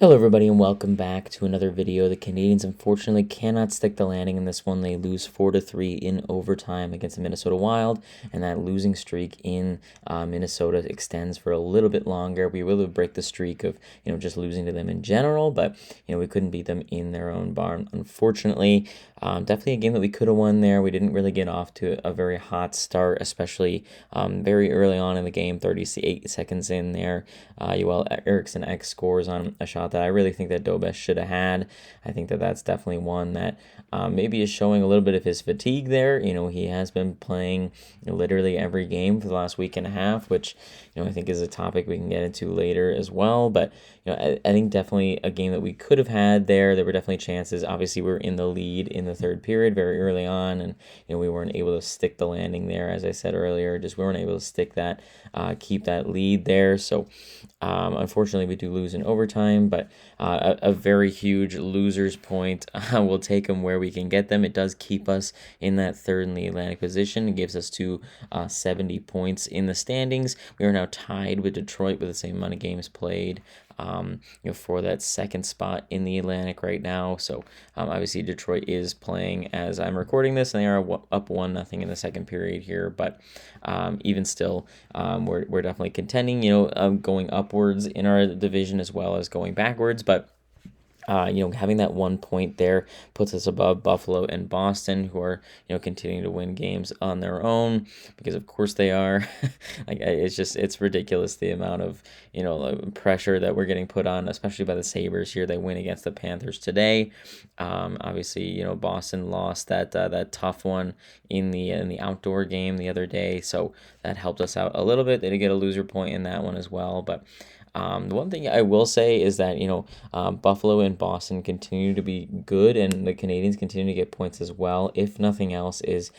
Hello everybody and welcome back to another video. The Canadiens unfortunately cannot stick the landing in this one. They lose 4-3 in overtime against the Minnesota Wild, and that losing streak in Minnesota extends for a little bit longer. We were able to break the streak of just losing to them in general, but we couldn't beat them in their own barn, unfortunately. Definitely a game that we could have won there. We didn't really get off to a very hot start, especially very early on in the game, 38 seconds in there. Joel Eriksson X scores on a shot that I really think that Dobes should have had. I think that that's definitely one that maybe is showing a little bit of his fatigue there. He has been playing literally every game for the last week and a half, which I think is a topic we can get into later as well. But I think definitely a game that we could have had there. There were definitely chances. Obviously, we were in the lead in the third period very early on, and we weren't able to stick the landing there. As I said earlier, just we weren't able to stick that, keep that lead there. So unfortunately, we do lose in overtime, but a very huge loser's point. We'll take them where we can get them. It does keep us in that third in the Atlantic position. It gives us to 70 points in the standings. We are now tied with Detroit with the same amount of games played. For that second spot in the Atlantic right now. So obviously Detroit is playing as I'm recording this, and they are up 1-0 in the second period here. But even still, we're definitely contending. Going upwards in our division as well as going backwards, but. Having that 1 point there puts us above Buffalo and Boston, who are, continuing to win games on their own, because of course they are. It's ridiculous the amount of, pressure that we're getting put on, especially by the Sabres here. They win against the Panthers today. Obviously, Boston lost that tough one in the outdoor game the other day, so that helped us out a little bit. They did get a loser point in that one as well, but. The one thing I will say is that, Buffalo and Boston continue to be good, and the Canadiens continue to get points as well. If nothing else is,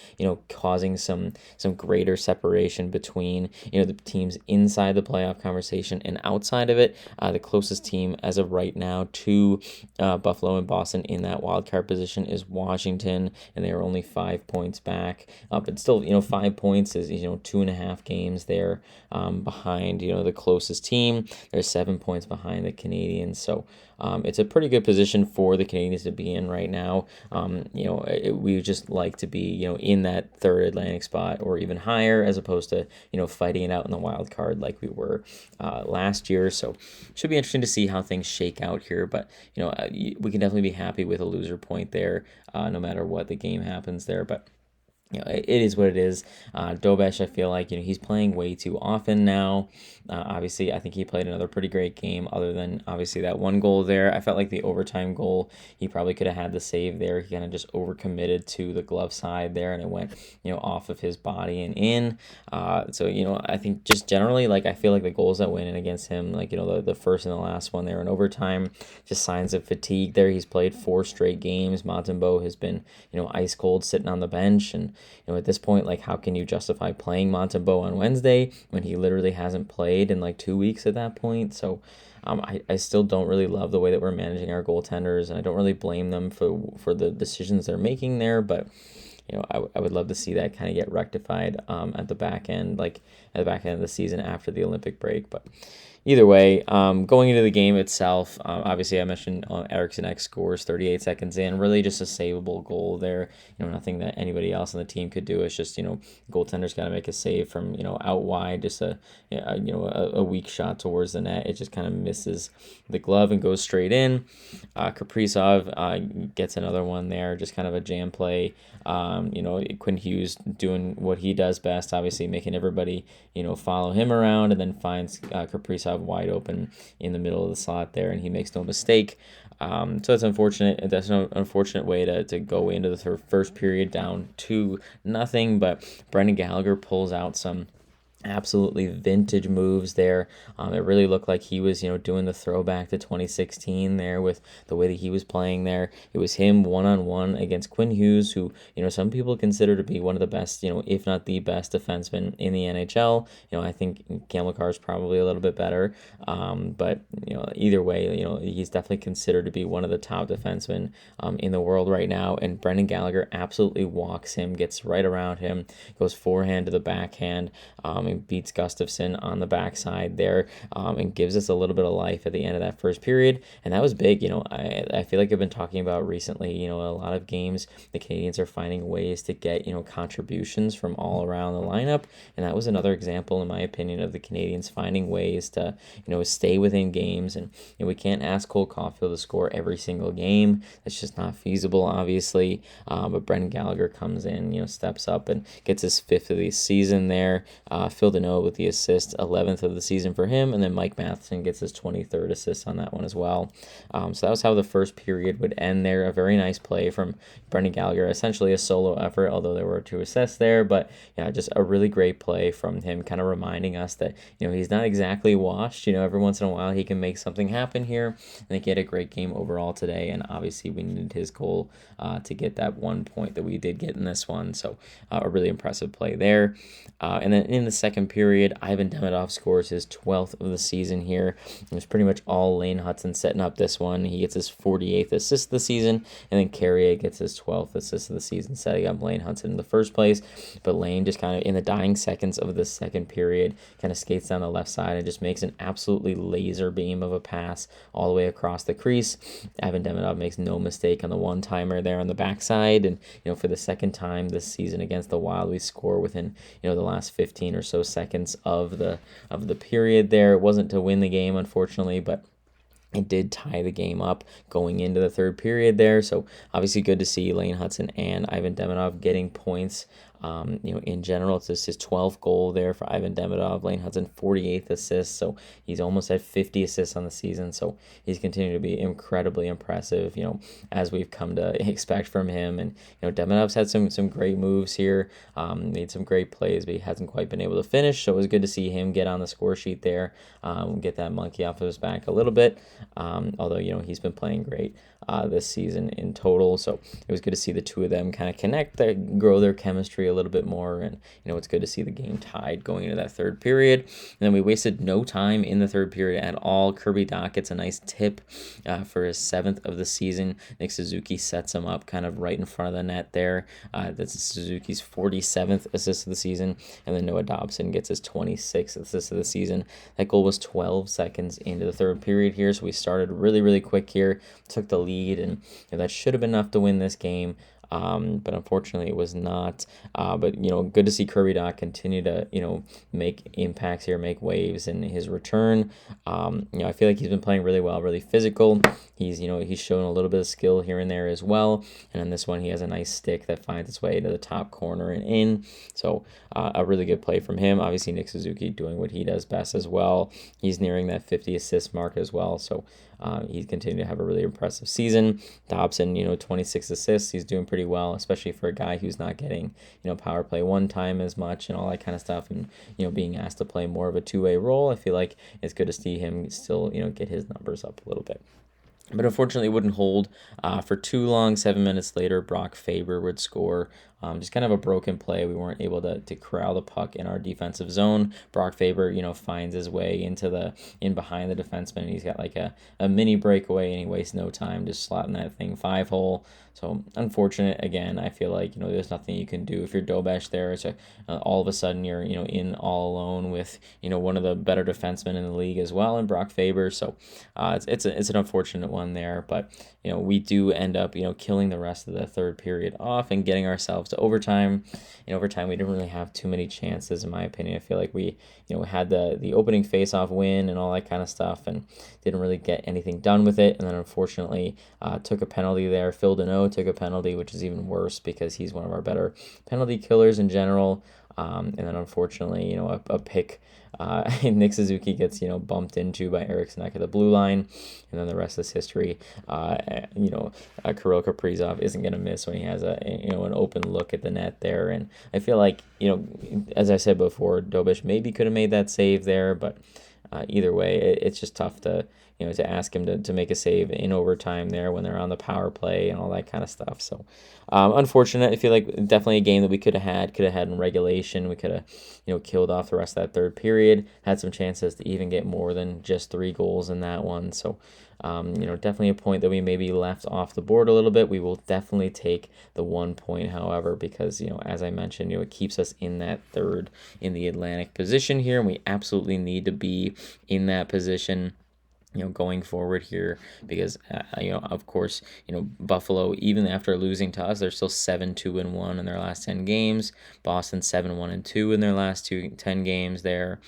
causing some greater separation between, the teams inside the playoff conversation and outside of it. The closest team as of right now to Buffalo and Boston in that wild card position is Washington, and they are only 5 points back. But still, 5 points is, 2.5 games there behind, the closest team. They're 7 points behind the Canadiens, so it's a pretty good position for the Canadiens to be in right now. We just like to be, in that third Atlantic spot or even higher, as opposed to, fighting it out in the wild card like we were last year. So should be interesting to see how things shake out here. But we can definitely be happy with a loser point there, no matter what the game happens there. But. It is what it is. Dobes, I feel like, he's playing way too often now. Obviously, I think he played another pretty great game other than, obviously, that one goal there. I felt like the overtime goal, he probably could have had the save there. He kind of just overcommitted to the glove side there, and it went, off of his body and in. So, I think just generally, I feel like the goals that went in against him, the first and the last one there in overtime, just signs of fatigue there. He's played 4 straight games. Montembeault has been, ice cold sitting on the bench, and at this point, how can you justify playing Montembeault on Wednesday when he literally hasn't played in 2 weeks at that point? So I still don't really love the way that we're managing our goaltenders, and I don't really blame them for the decisions they're making there, but I would love to see that kind of get rectified at the back end, at the back end of the season after the Olympic break. But either way, going into the game itself, obviously I mentioned Eriksson X scores 38 seconds in, really just a savable goal there. Nothing that anybody else on the team could do. It's just, goaltender's got to make a save from, out wide, just a weak shot towards the net. It just kind of misses the glove and goes straight in. Kaprizov gets another one there, just kind of a jam play. Quinn Hughes doing what he does best, obviously making everybody, follow him around, and then finds Kaprizov wide open in the middle of the slot there, and he makes no mistake. So it's unfortunate. That's an unfortunate way to go into the first period down 2-0. But Brendan Gallagher pulls out some absolutely vintage moves there. It really looked like he was, doing the throwback to 2016 there with the way that he was playing there. It was him one-on-one against Quinn Hughes, who, some people consider to be one of the best, if not the best defenseman in the NHL. I think Cam Carr is probably a little bit better. But, either way, he's definitely considered to be one of the top defensemen in the world right now. And Brendan Gallagher absolutely walks him, gets right around him, goes forehand to the backhand, and beats Gustafsson on the backside there, and gives us a little bit of life at the end of that first period. And that was big. I feel like I've been talking about recently, a lot of games, the Canadians are finding ways to get, contributions from all around the lineup. And that was another example, in my opinion, of the Canadians finding ways to, stay within games. And we can't ask Cole Caulfield to score every single game. That's just not feasible, obviously. But Brendan Gallagher comes in, steps up and gets his 5th of the season there. Phil Deneau with the assist, 11th of the season for him. And then Mike Matheson gets his 23rd assist on that one as well. So that was how the first period would end there. A very nice play from Brendan Gallagher, essentially a solo effort, although there were 2 assists there. But yeah, just a really great play from him, kind of reminding us that, he's not exactly washed. Every once in a while he can make something happen here. I think he had a great game overall today, and obviously we needed his goal to get that 1 point that we did get in this one. So a really impressive play there. And then in the second period, Ivan Demidov scores his 12th of the season here. It was pretty much all Lane Hutson setting up this one. He gets his 48th assist of the season, and then Carrier gets his 12th assist of the season, setting up Lane Hutson in the first place. But Lane just kind of, in the dying seconds of the second period, kind of skates down the left side and just makes an absolutely laser beam of a pass all the way across the crease. Ivan Demidov makes no mistake on the one-timer there on the backside, and for the second time this season against the Wild, we score within the last 15 or so seconds of the period there. It wasn't to win the game, unfortunately, but it did tie the game up going into the third period there. So obviously good to see Lane Hutson and Ivan Demidov getting points. In general, it's just his 12th goal there for Ivan Demidov. Lane Hutson, 48th assist, so he's almost at 50 assists on the season. So he's continued to be incredibly impressive, as we've come to expect from him. And Demidov's had some great moves here, made some great plays, but he hasn't quite been able to finish. So it was good to see him get on the score sheet there, get that monkey off of his back a little bit. Although he's been playing great this season in total. So it was good to see the two of them kind of connect, grow their chemistry a little bit more. And it's good to see the game tied going into that third period. And then we wasted no time in the third period at all. Kirby Dach gets a nice tip for his 7th of the season. Nick Suzuki sets him up kind of right in front of the net there. That's Suzuki's 47th assist of the season. And then Noah Dobson gets his 26th assist of the season. That goal was 12 seconds into the third period here. So we started really, really quick here, took the lead, and that should have been enough to win this game. But unfortunately it was not. But good to see Kirby Dach continue to make impacts here, make waves in his return. I feel like he's been playing really well, really physical. He's shown a little bit of skill here and there as well. And on this one, he has a nice stick that finds its way to the top corner and in. So a really good play from him. Obviously Nick Suzuki doing what he does best as well. He's nearing that 50 assist mark as well. So he's continued to have a really impressive season. Dobson, 26 assists. He's doing pretty well, especially for a guy who's not getting, power play one time as much and all that kind of stuff, and, being asked to play more of a two-way role. I feel like it's good to see him still, get his numbers up a little bit. But unfortunately, it wouldn't hold for too long. 7 minutes later, Brock Faber would score. Just kind of a broken play. We weren't able to corral the puck in our defensive zone. Brock Faber, finds his way in behind the defenseman, and he's got like a mini breakaway, and he wastes no time just slotting that thing 5-hole. So unfortunate. Again, I feel like there's nothing you can do if you're Dobesh there. So all of a sudden you're in all alone with one of the better defensemen in the league as well, and Brock Faber. So it's an unfortunate one there, but we do end up killing the rest of the third period off and getting ourselves to overtime. In overtime, we didn't really have too many chances, in my opinion. I feel like we had the opening face-off win and all that kind of stuff, and didn't really get anything done with it. And then unfortunately took a penalty there. Phil Deneau took a penalty, which is even worse because he's one of our better penalty killers in general. And then unfortunately, a pick, Nick Suzuki gets, bumped into by Eric Sneck at the blue line. And then the rest is history. Kirill Kaprizov isn't going to miss when he has an open look at the net there. And I feel like, as I said before, Dobish maybe could have made that save there, but either way, it's just tough to to ask him to make a save in overtime there when they're on the power play and all that kind of stuff. So unfortunate. I feel like definitely a game that we could have had in regulation. We could have killed off the rest of that third period, had some chances to even get more than just 3 goals in that one. So definitely a point that we maybe left off the board a little bit. We will definitely take the 1 point, however, because, as I mentioned, it keeps us in that third in the Atlantic position here, and we absolutely need to be in that position going forward here, because of course, Buffalo, even after losing to us, they're still 7-2-1 in their last 10 games. Boston 7-1-2 in their last 10 games there.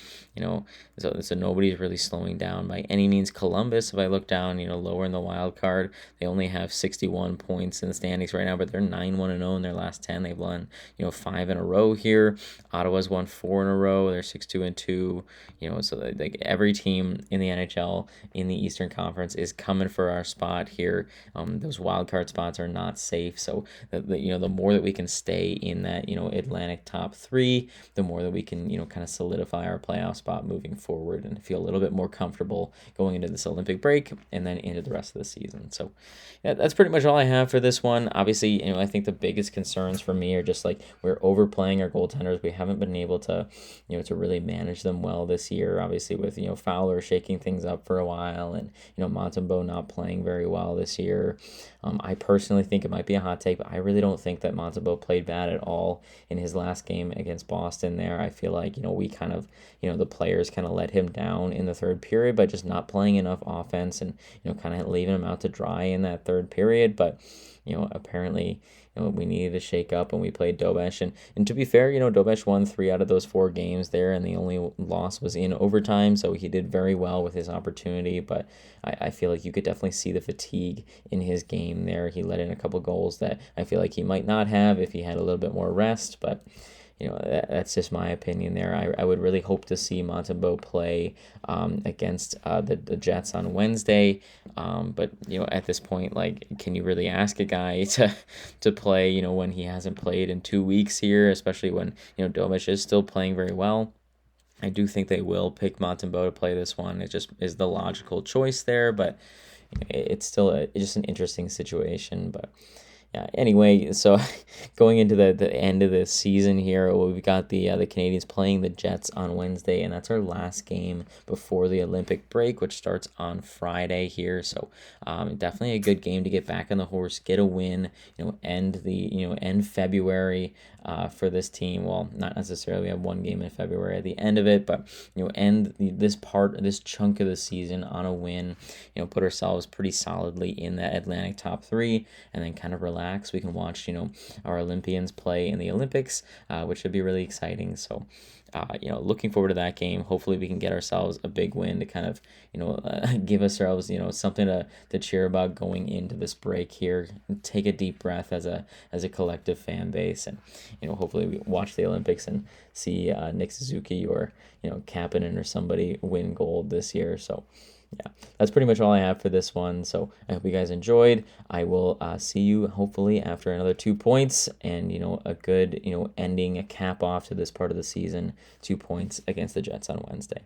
So nobody's really slowing down by any means. Columbus, if I look down, lower in the wild card, they only have 61 points in the standings right now, but they're 9-1-0 in their last 10. They've won 5 in a row here. Ottawa's won 4 in a row. They're 6-2-2. So like every team in the NHL in the Eastern Conference is coming for our spot here. Those wild card spots are not safe. So the more that we can stay in that Atlantic top 3, the more that we can kind of solidify our playoff spot moving forward and feel a little bit more comfortable going into this Olympic break and then into the rest of the season. So yeah, that's pretty much all I have for this one. Obviously, I think the biggest concerns for me are just like we're overplaying our goaltenders. We haven't been able to to really manage them well this year. Obviously, with Fowler shaking things up for a while, and Montembeault not playing very well this year. I personally think it might be a hot take, but I really don't think that Montembeault played bad at all in his last game against Boston there. I feel like we kind of the players kind of let him down in the third period by just not playing enough offense and kind of leaving him out to dry in that third period. But apparently we needed to shake up, and we played Dobesh. And to be fair, Dobesh won 3 out of those 4 games there, and the only loss was in overtime, so he did very well with his opportunity. But I feel like you could definitely see the fatigue in his game there. He let in a couple goals that I feel like he might not have if he had a little bit more rest, but that's just my opinion there. I would really hope to see Montembeault play against the Jets on Wednesday. But at this point, like, can you really ask a guy to play when he hasn't played in 2 weeks here, especially when Domic is still playing very well? I do think they will pick Montembeault to play this one. It just is the logical choice there, but it's still it's just an interesting situation. But yeah, anyway, so going into the end of the season here, we've got the Canadiens playing the Jets on Wednesday, and that's our last game before the Olympic break, which starts on Friday here. So definitely a good game to get back on the horse, get a win, end February for this team. Well, not necessarily have one game in February at the end of it, but end this chunk of the season on a win. Put ourselves pretty solidly in that Atlantic top 3, and then kind of relax. We can watch our Olympians play in the Olympics, which should be really exciting. So looking forward to that game. Hopefully we can get ourselves a big win to kind of give ourselves something to cheer about going into this break here. Take a deep breath as a collective fan base, and hopefully we watch the Olympics and see Nick Suzuki or Kapanen or somebody win gold this year. So yeah, that's pretty much all I have for this one. So I hope you guys enjoyed. I will see you hopefully after another 2 points and a good ending, a cap off to this part of the season. 2 points against the Jets on Wednesday.